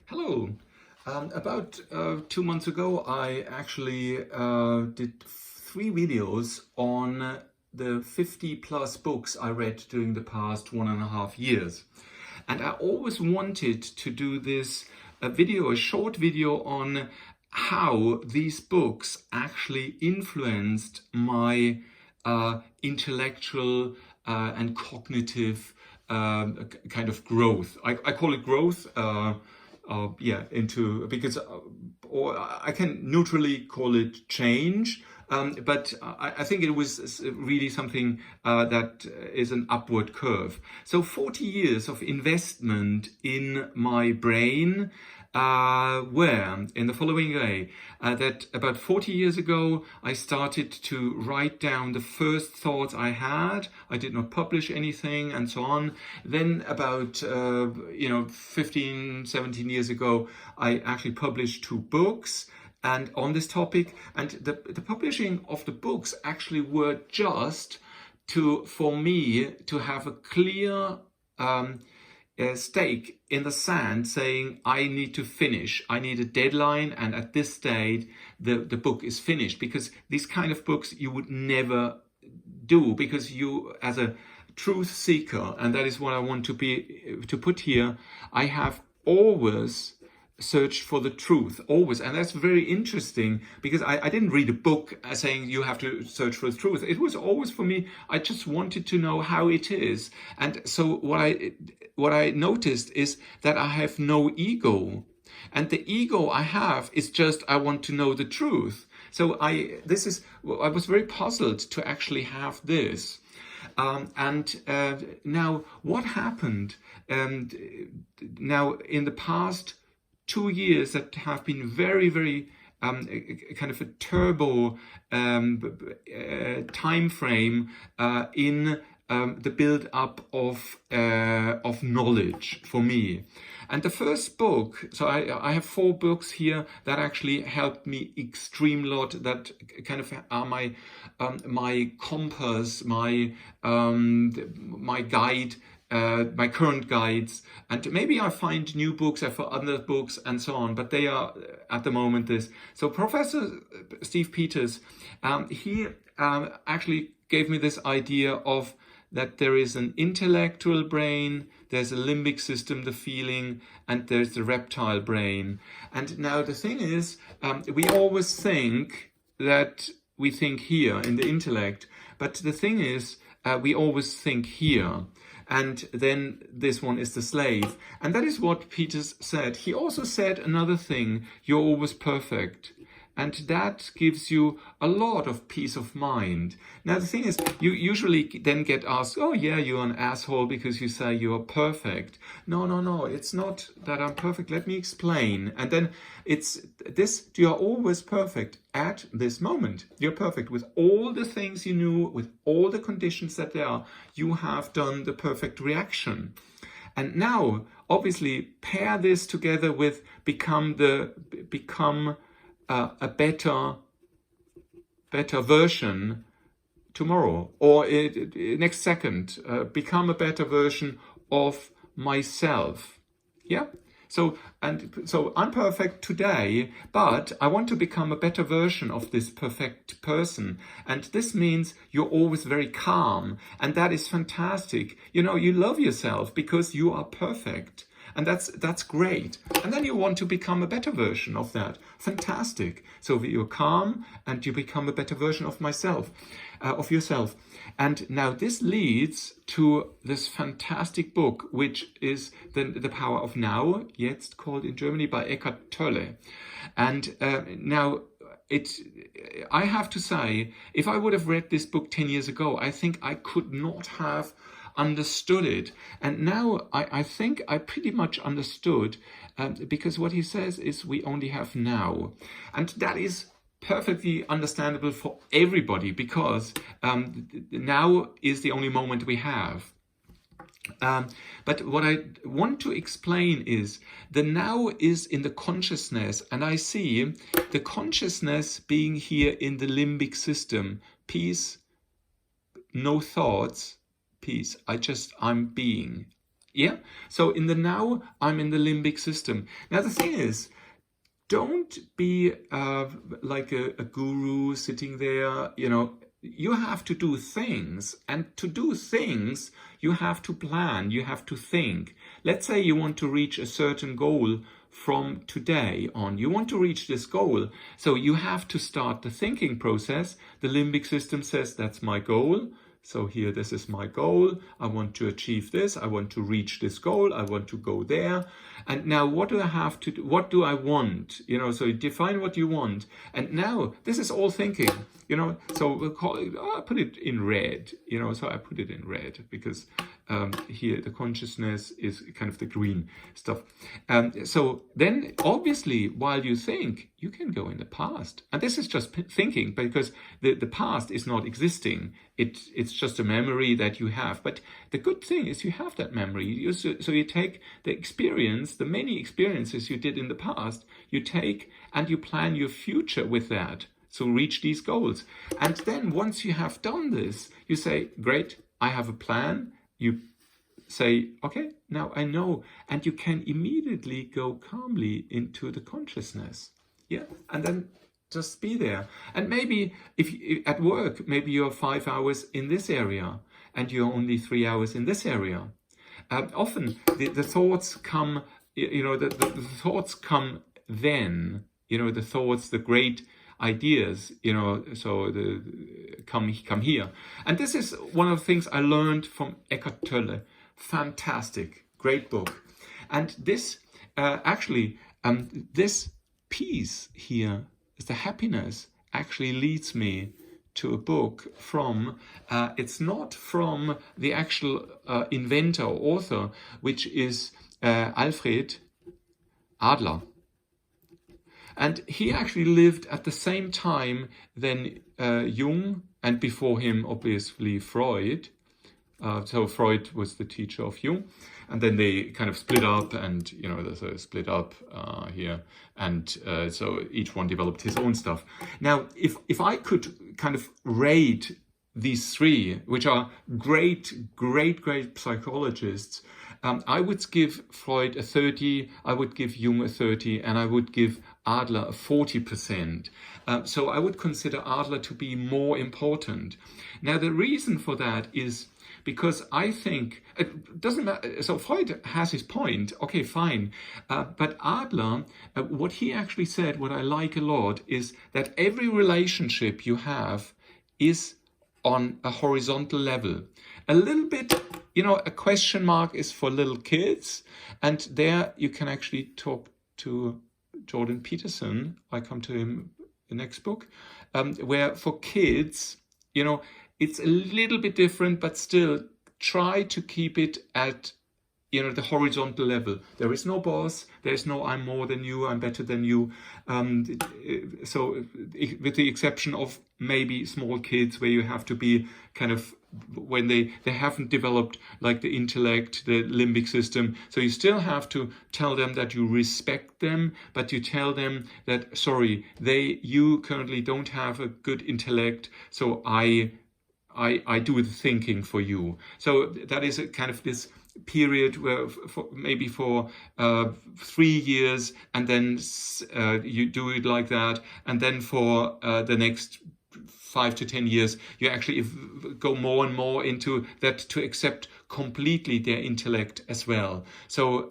Hello. About 2 months ago, I actually did 3 videos on the 50 plus books I read during the past 1.5 years. And I always wanted to do this a short video on how these books actually influenced my intellectual and cognitive kind of growth. I call it growth. Into because or I can neutrally call it change, but I think it was really something that is an upward curve. So 40 years of investment in my brain were in the following way, that about 40 years ago I started to write down the first thoughts I had. I did not publish anything and so on. Then about 15, 17 years ago, I actually published 2 books and on this topic, and the publishing of the books actually were just for me to have a clear stake in the sand, saying I need to finish. I need a deadline, and at this date the book is finished, because these kind of books you would never do, because you, as a truth seeker, and that is what I want to put here, I have always searched for the truth, always. And that's very interesting, because I didn't read a book saying you have to search for the truth. It was always, for me, I just wanted to know how it is. And so what I noticed is that I have no ego. And the ego I have is just, I want to know the truth. So I was very puzzled to actually have this. Now what happened? Now in the past 2 years that have been very, very kind of a turbo time frame in the build up of knowledge for me. And the first book, so I have 4 books here that actually helped me extreme lot, that kind of are my compass, my guide, my current guides. And maybe I find new books for other books and so on, but they are at the moment this. So Professor Steve Peters, he actually gave me this idea of that there is an intellectual brain, there's a limbic system, the feeling, and there's the reptile brain. And now the thing is, we always think that we think here in the intellect, but the thing is, we always think here. And then this one is the slave. And that is what Peters said. He also said another thing: you're always perfect. And that gives you a lot of peace of mind. Now, the thing is, you usually then get asked, oh yeah, you're an asshole because you say you're perfect. No, it's not that I'm perfect. Let me explain. And then it's this: you're always perfect at this moment. You're perfect with all the things you knew, with all the conditions that there are. You have done the perfect reaction. And now, obviously, pair this together with become a better version tomorrow, or next second, become a better version of myself. Yeah. So I'm perfect today, but I want to become a better version of this perfect person. And this means you're always very calm. And that is fantastic. You love yourself because you are perfect. And that's great. And then you want to become a better version of that. Fantastic. So you're calm and you become a better version of yourself. And now this leads to this fantastic book, which is The Power of Now, jetzt called in Germany, by Eckhart Tolle. And now I have to say, if I would have read this book 10 years ago, I think I could not have understood it. And now I think I pretty much understood, because what he says is we only have now. And that is perfectly understandable for everybody, because now is the only moment we have. But what I want to explain is the now is in the consciousness, and I see the consciousness being here in the limbic system. Peace, no thoughts, peace. I'm being. Yeah? So in the now, I'm in the limbic system. Now the thing is, don't be like a guru sitting there, you have to do things. And to do things, you have to plan, you have to think. Let's say you want to reach a certain goal from today on. You want to reach this goal. So you have to start the thinking process. The limbic system says, that's my goal. So here, this is my goal. I want to achieve this. I want to reach this goal. I want to go there. And now what do I have to do? What do I want? So you define what you want. And now this is all thinking, so we'll call it, I put it in red, so I put it in red because here the consciousness is kind of the green stuff. So then obviously while you think, you can go in the past. And this is just thinking because the past is not existing. It's just a memory that you have. But the good thing is you have that memory. So you take the experience, the many experiences you did in the past, you take and you plan your future with that. So reach these goals. And then once you have done this, you say, great, I have a plan. You say, okay, now I know. And you can immediately go calmly into the consciousness. Yeah. And then just be there. And maybe if at work, maybe you're 5 hours in this area and you're only 3 hours in this area. Often the thoughts come, the thoughts come then, the thoughts, the great ideas, so come here. And this is one of the things I learned from Eckhart Tolle. Fantastic, great book. And this this peace here, the happiness, actually leads me to a book from, it's not from the actual inventor or author, which is Alfred Adler. And he actually lived at the same time than Jung, and before him, obviously, Freud. So Freud was the teacher of Jung. And then they kind of split up and, they split up here. And so each one developed his own stuff. Now, if I could kind of rate these three, which are great psychologists, I would give Freud a 30, I would give Jung a 30, and I would give Adler a 40%. So I would consider Adler to be more important. Now, the reason for that is because I think it doesn't matter. So Freud has his point. Okay, fine. But Adler, what he actually said, what I like a lot, is that every relationship you have is on a horizontal level. A little bit, a question mark is for little kids. And there you can actually talk to Jordan Peterson. I come to him the next book, where for kids, it's a little bit different, but still try to keep it at, the horizontal level. There is no boss. There is no I'm more than you, I'm better than you. So with the exception of maybe small kids where you have to be kind of, when they haven't developed like the intellect, the limbic system. So you still have to tell them that you respect them, but you tell them that, sorry, you currently don't have a good intellect. So I do the thinking for you. So that is a kind of this period where maybe for 3 years, and then you do it like that, and then for the next 5 to 10 years, you actually go more and more into that to accept completely their intellect as well. So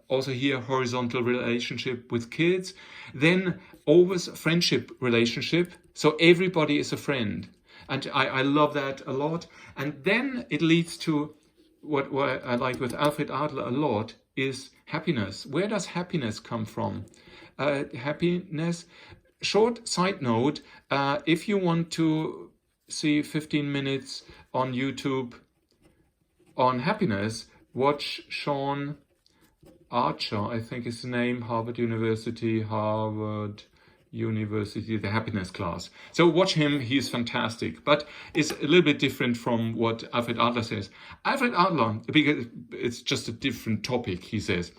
also here, horizontal relationship with kids. Then always friendship relationship. So everybody is a friend. And I love that a lot. And then it leads to what I like with Alfred Adler a lot is happiness. Where does happiness come from? Happiness. Short side note, if you want to see 15 minutes on YouTube on happiness, watch Sean Archer, I think is the name, Harvard University, the happiness class. So watch him, he's fantastic, but it's a little bit different from what Alfred Adler says. Alfred Adler, because it's just a different topic, he says.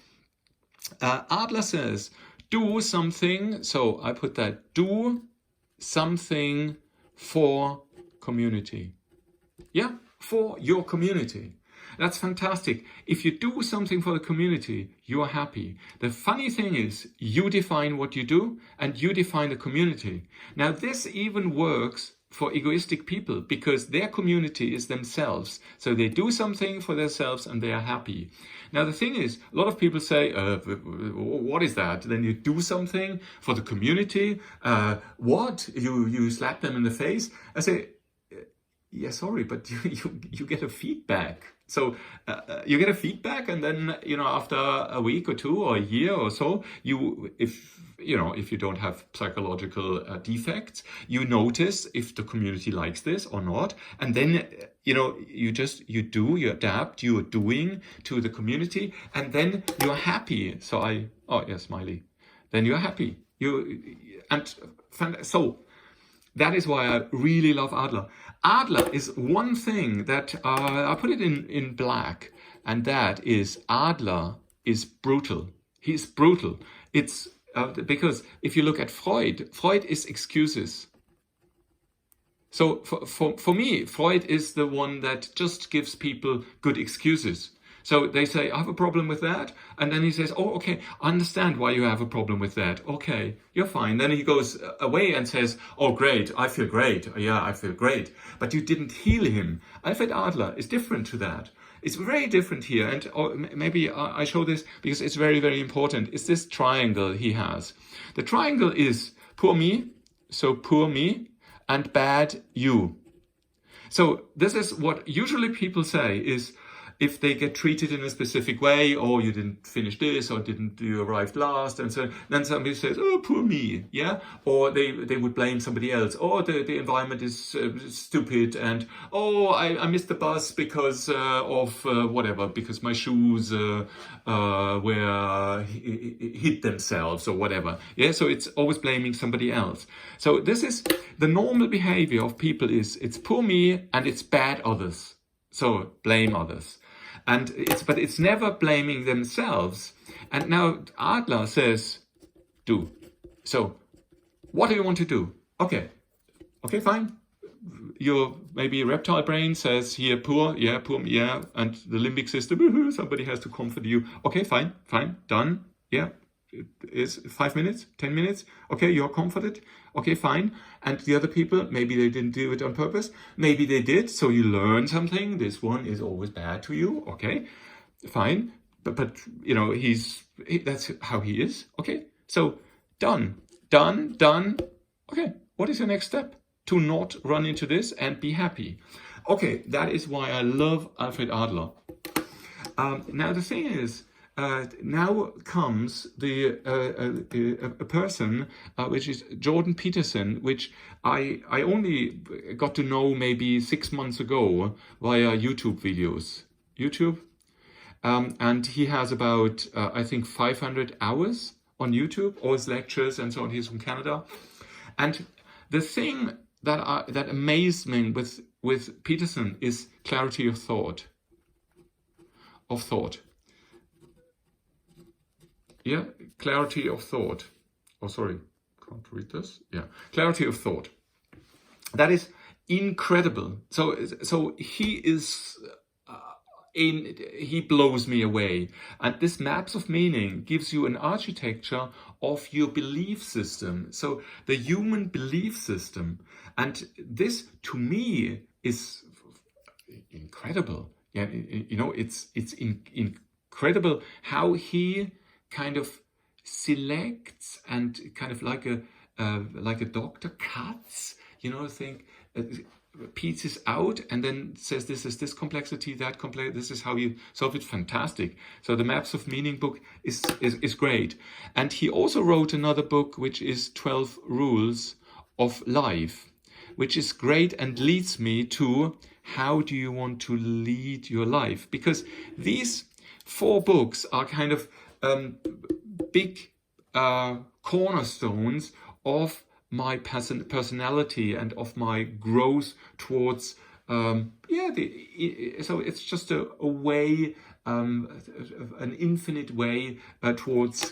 Adler says, do something, so I put that, do something for community. Yeah, for your community. That's fantastic. If you do something for the community, you are happy. The funny thing is, you define what you do and you define the community. Now, this even works for egoistic people because their community is themselves. So they do something for themselves and they are happy. Now, the thing is, a lot of people say, what is that? Then you do something for the community. What? You slap them in the face? I say, yeah, sorry, but you get a feedback. So you get a feedback, and then after a week or two or a year or so, if you don't have psychological defects, you notice if the community likes this or not, and then you adapt, you are doing to the community, and then you're happy. Smiley. Then you're happy. So that is why I really love Adler. Adler is one thing that I put it in black, and that is Adler is brutal. He's brutal. It's because if you look at Freud is excuses. So for me, Freud is the one that just gives people good excuses. So they say, I have a problem with that. And then he says, oh, okay, I understand why you have a problem with that. Okay, you're fine. Then he goes away and says, oh, great, I feel great. Yeah, I feel great. But you didn't heal him. Alfred Adler is different to that. It's very different here. And maybe I show this because it's very, very important. It's this triangle he has. The triangle is poor me, so poor me, and bad you. So this is what usually people say is, if they get treated in a specific way, or you didn't finish this, or you arrived last, and so then somebody says, oh, poor me, yeah? Or they would blame somebody else. Or the environment is stupid, and I missed the bus because of whatever, because my shoes were hit themselves or whatever. Yeah, so it's always blaming somebody else. So this is the normal behavior of people is it's poor me and it's bad others. So blame others. And it's never blaming themselves. And now Adler says, do. So what do you want to do? Okay, fine. Your maybe reptile brain says here, poor, yeah, and the limbic system, somebody has to comfort you. Okay, fine, done, yeah. It is 5 minutes, 10 minutes. Okay, you're comforted. Okay, fine. And the other people, maybe they didn't do it on purpose. Maybe they did. So you learn something. This one is always bad to you. Okay, fine. But that's how he is. Okay, so done. Okay, what is your next step? To not run into this and be happy. Okay, that is why I love Alfred Adler. Now the thing is, now comes a person which is Jordan Peterson, which I only got to know maybe 6 months ago via YouTube videos. And he has about I think 500 hours on YouTube, all his lectures and so on. He's from Canada, and the thing that amazed me with Peterson is clarity of thought. Yeah, clarity of thought. Oh, sorry, can't read this. Yeah, clarity of thought. That is incredible. So he is, he blows me away. And this maps of meaning gives you an architecture of your belief system. So the human belief system, and this to me is incredible. Yeah, it's incredible how he kind of selects and kind of like a doctor cuts, pieces out and then says this is this complexity, that complex, this is how you solve it. Fantastic. So the Maps of Meaning book is great. And he also wrote another book which is 12 Rules of Life, which is great and leads me to how do you want to lead your life? Because these 4 books are kind of big cornerstones of my personality and of my growth towards so it's just a way, an infinite way towards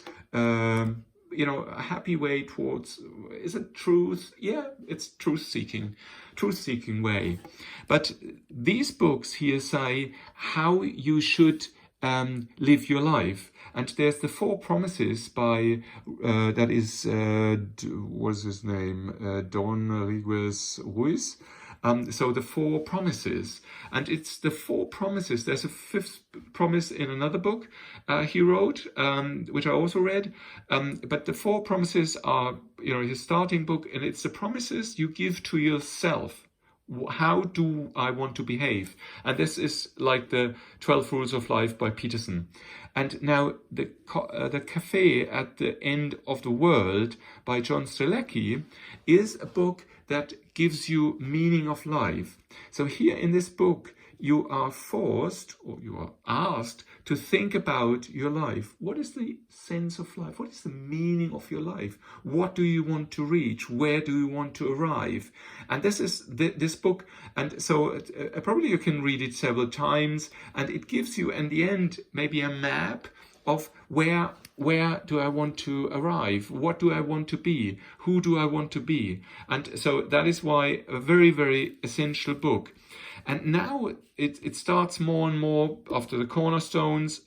a happy way towards, is it truth? Yeah, it's truth-seeking way. But these books here say how you should live your life. And there's the 4 promises by, that is, what's his name? Don Riguez Ruiz. So the 4 promises, and it's the 4 promises. There's a 5th promise in another book he wrote, which I also read. But the 4 promises are, his starting book, and it's the promises you give to yourself. How do I want to behave? And this is like the 12 Rules of Life by Peterson. And now the Cafe at the End of the World by John Strzelecki is a book that gives you meaning of life. So here in this book, you are forced, or you are asked, to think about your life. What is the sense of life? What is the meaning of your life? What do you want to reach? Where do you want to arrive? And this is this book. And so probably you can read it several times, and it gives you, in the end, maybe a map of where do I want to arrive? What do I want to be? Who do I want to be? And so that is why a very, very essential book. And now it starts more and more after the cornerstones.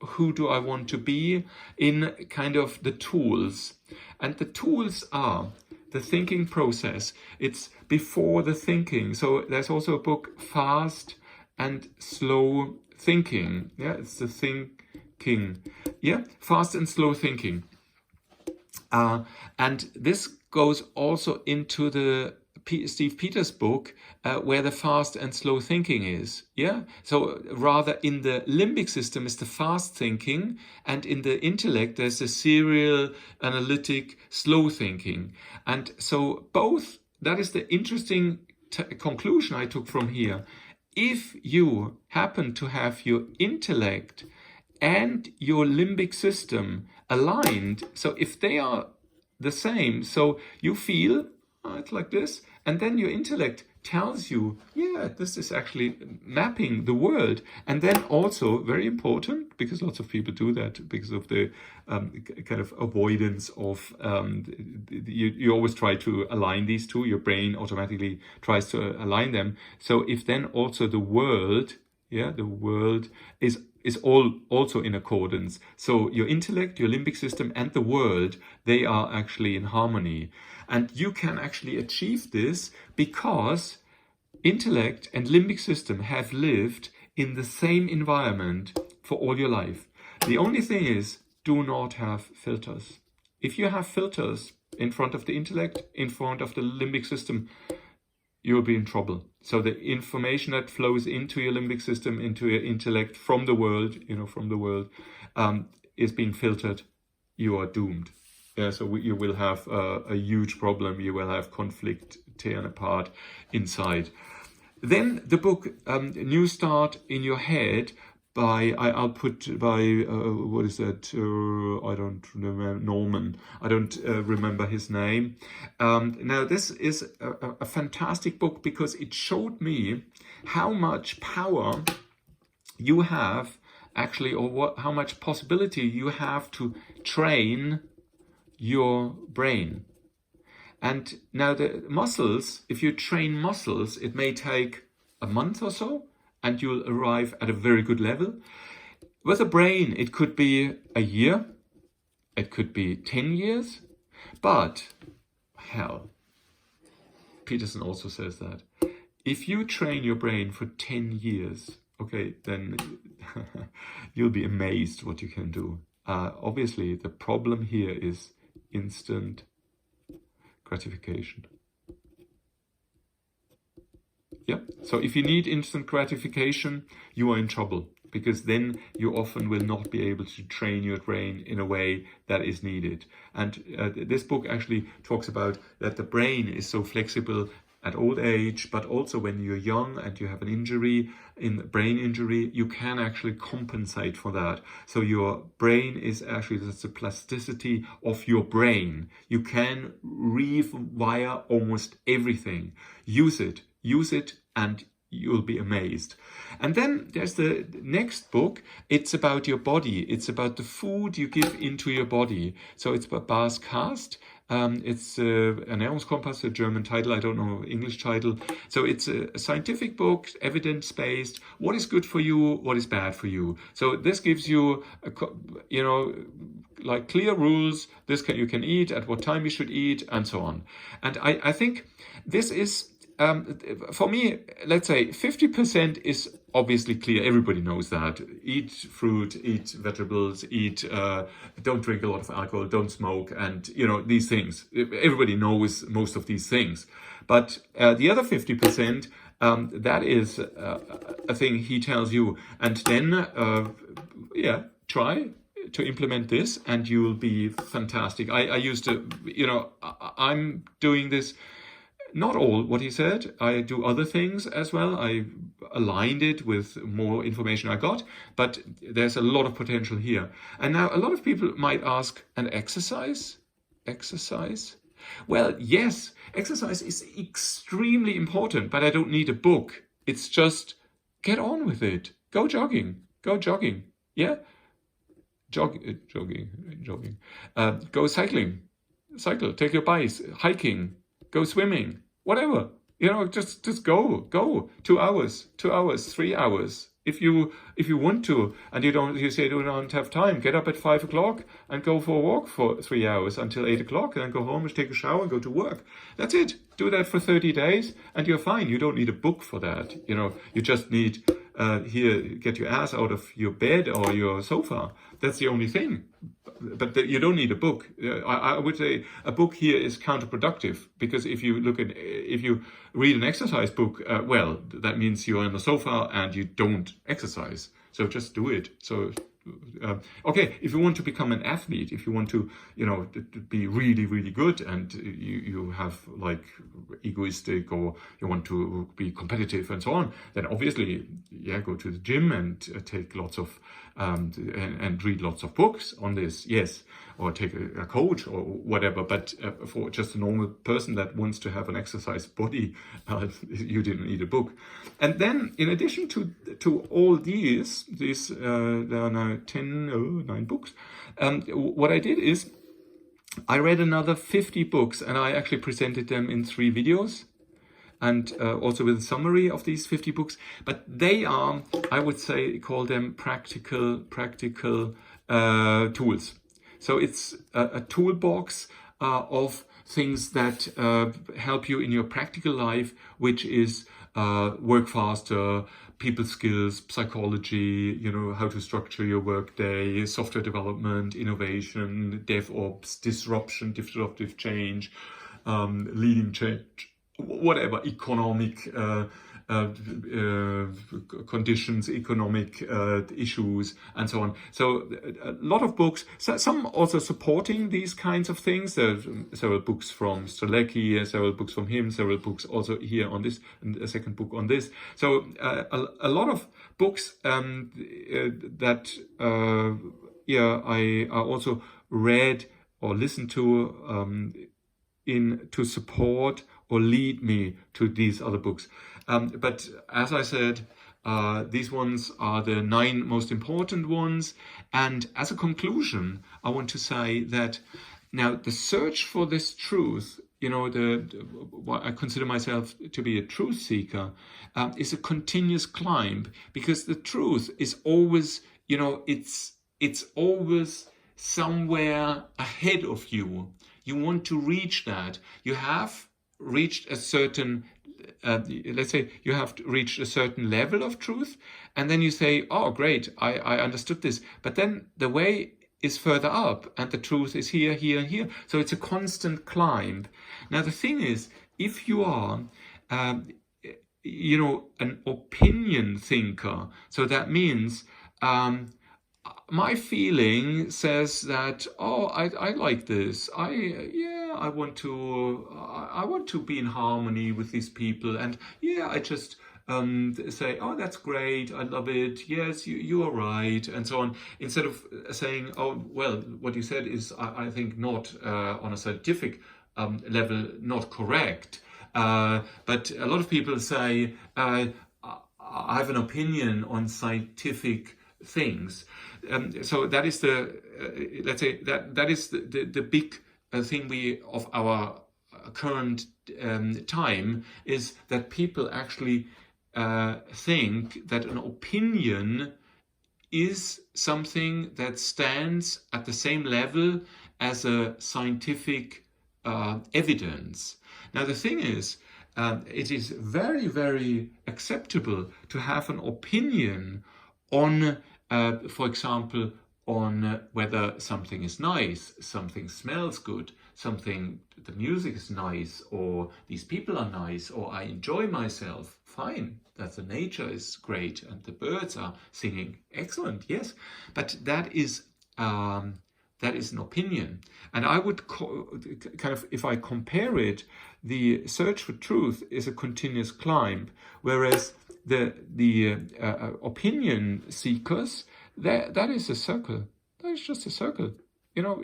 Who do I want to be? In kind of the tools. And the tools are the thinking process. It's before the thinking. So there's also a book, Fast and Slow Thinking. Yeah, it's the thinking. Yeah, fast and slow thinking. And this goes also into the Steve Peters book, where the fast and slow thinking is. Yeah, so rather in the limbic system is the fast thinking, and in the intellect there's the serial, analytic, slow thinking. And so both, that is the interesting conclusion I took from here. If you happen to have your intellect and your limbic system aligned, so if they are the same, so you feel, it's like this, and then your intellect tells you, yeah, this is actually mapping the world. And then also, very important, because lots of people do that because of the kind of avoidance of, you always try to align these two, your brain automatically tries to align them. So if then also the world, the world is all also in accordance. So your intellect, your limbic system, and the world, they are actually in harmony. And you can actually achieve this because intellect and limbic system have lived in the same environment for all your life. The only thing is, do not have filters. If you have filters in front of the intellect, in front of the limbic system, you'll be in trouble. So the information that flows into your limbic system, into your intellect from the world, is being filtered. You are doomed. Yeah, so you will have a huge problem. You will have conflict, tearing apart inside. Then the book New Start in Your Head by, I'll put by, what is that? I don't remember, Norman. I don't remember his name. Now, this is a fantastic book because it showed me how much power you have actually, or how much possibility you have to train your brain. And now the muscles, if you train muscles, it may take a month or so, and you'll arrive at a very good level. With a brain, it could be a year, it could be 10 years, but hell, Peterson also says that if you train your brain for 10 years, okay, then you'll be amazed what you can do. Obviously, the problem here is instant gratification. Yeah. So if you need instant gratification, you are in trouble, because then you often will not be able to train your brain in a way that is needed. And this book actually talks about that the brain is so flexible at old age, but also when you're young and you have an injury, brain injury, you can actually compensate for that. So your brain is actually, that's the plasticity of your brain. You can rewire almost everything. Use it, and you'll be amazed. And then there's the next book. It's about your body. It's about the food you give into your body. So it's by Bas Kast. It's Ernährungskompass, a German title. I don't know English title. So it's a scientific book, evidence-based. What is good for you? What is bad for you? So this gives you, like clear rules. You can eat, at what time you should eat, and so on. And I think this is, for me, let's say 50% is obviously clear. Everybody knows that. Eat fruit, eat vegetables, don't drink a lot of alcohol, don't smoke, and these things. Everybody knows most of these things. But the other 50%, that is a thing he tells you. And then, try to implement this, and you'll be fantastic. I used to, I'm doing this. Not all what he said. I do other things as well. I aligned it with more information I got, but there's a lot of potential here. And now a lot of people might ask, and exercise? Exercise? Well, yes, exercise is extremely important, but I don't need a book. It's just get on with it. Go jogging. Yeah? Jogging. Go cycling. Cycle. Take your bike. Hiking. Go swimming, whatever, just go 2 hours, 3 hours. If you want to, and you say you don't have time, get up at 5 o'clock and go for a walk for 3 hours until 8 o'clock, and then go home and take a shower and go to work. That's it. Do that for 30 days and you're fine. You don't need a book for that. You just need, get your ass out of your bed or your sofa. That's the only thing. But you don't need a book. I would say a book here is counterproductive, because if you read an exercise book, well, that means you're on the sofa and you don't exercise. So just do it. So, okay, if you want to become an athlete, if you want to, be really, really good, and you have like egoistic, or you want to be competitive and so on, then obviously, go to the gym and take lots of, and read lots of books on this, yes, or take a coach or whatever. But for just a normal person that wants to have an exercise body, you didn't need a book. And then, in addition to all these, there are now 9 books. What I did is I read another 50 books, and I actually presented them in 3 videos. And also with a summary of these 50 books. But they are, I would say, call them practical tools. So it's a toolbox of things that help you in your practical life, which is work faster, people skills, psychology, how to structure your workday, software development, innovation, DevOps, disruptive change, leading change, whatever, economic conditions, economic issues, and so on. So a lot of books, some also supporting these kinds of things. There are several books from Strzelecki, several books from him, several books also here on this, and a second book on this. So a lot of books that I also read or listened to to support or lead me to these other books. But as I said, these ones are the 9 most important ones. And as a conclusion, I want to say that now the search for this truth, I consider myself to be a truth seeker, is a continuous climb, because the truth is always, it's always somewhere ahead of you. You want to reach that. You have reached a certain, let's say you have reached a certain level of truth, and then you say, oh, great, I understood this. But then the way is further up, and the truth is here, here, and here. So it's a constant climb. Now, the thing is, if you are, an opinion thinker, so that means, my feeling says that, oh, I like this. I want to be in harmony with these people, and I just say, oh, that's great, I love it, yes, you are right, and so on, instead of saying, oh, well, what you said is, I think not on a scientific level, not correct. But a lot of people say, I have an opinion on scientific things. So that is the let's say that is the big thing we of our current time, is that people actually think that an opinion is something that stands at the same level as a scientific evidence. Now the thing is, it is very, very acceptable to have an opinion on, for example, on whether something is nice, something smells good, the music is nice, or these people are nice, or I enjoy myself. Fine, that the nature is great and the birds are singing. Excellent, yes, but that is an opinion. And I would kind of, if I compare it, the search for truth is a continuous climb, whereas the opinion seekers, that is a circle. That is just a circle. You know,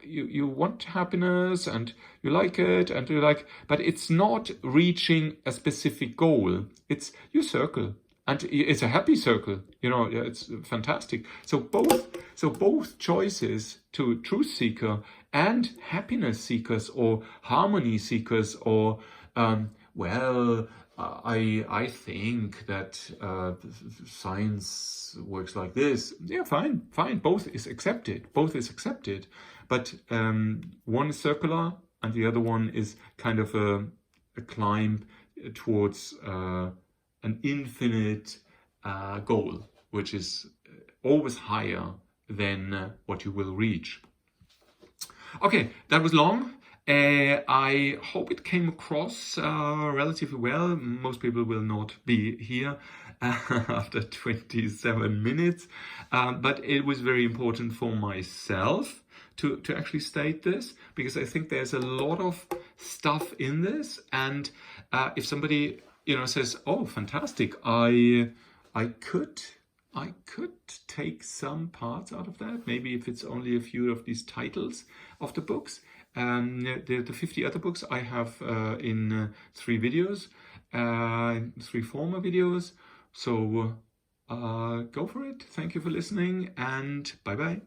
you want happiness and you like it and you like, but it's not reaching a specific goal. It's you circle, and it's a happy circle. You know, it's fantastic. So both choices, to truth seeker and happiness seekers or harmony seekers, or I think that science works like this. Yeah, fine. Both is accepted. But one is circular and the other one is kind of a climb towards an infinite goal, which is always higher than what you will reach. Okay, that was long. I hope it came across relatively well. Most people will not be here after 27 minutes, but it was very important for myself to actually state this, because I think there's a lot of stuff in this, and if somebody says, "Oh, fantastic! I could take some parts out of that. Maybe if it's only a few of these titles of the books." The 50 other books I have in 3 videos, 3 former videos. So go for it. Thank you for listening, and bye-bye.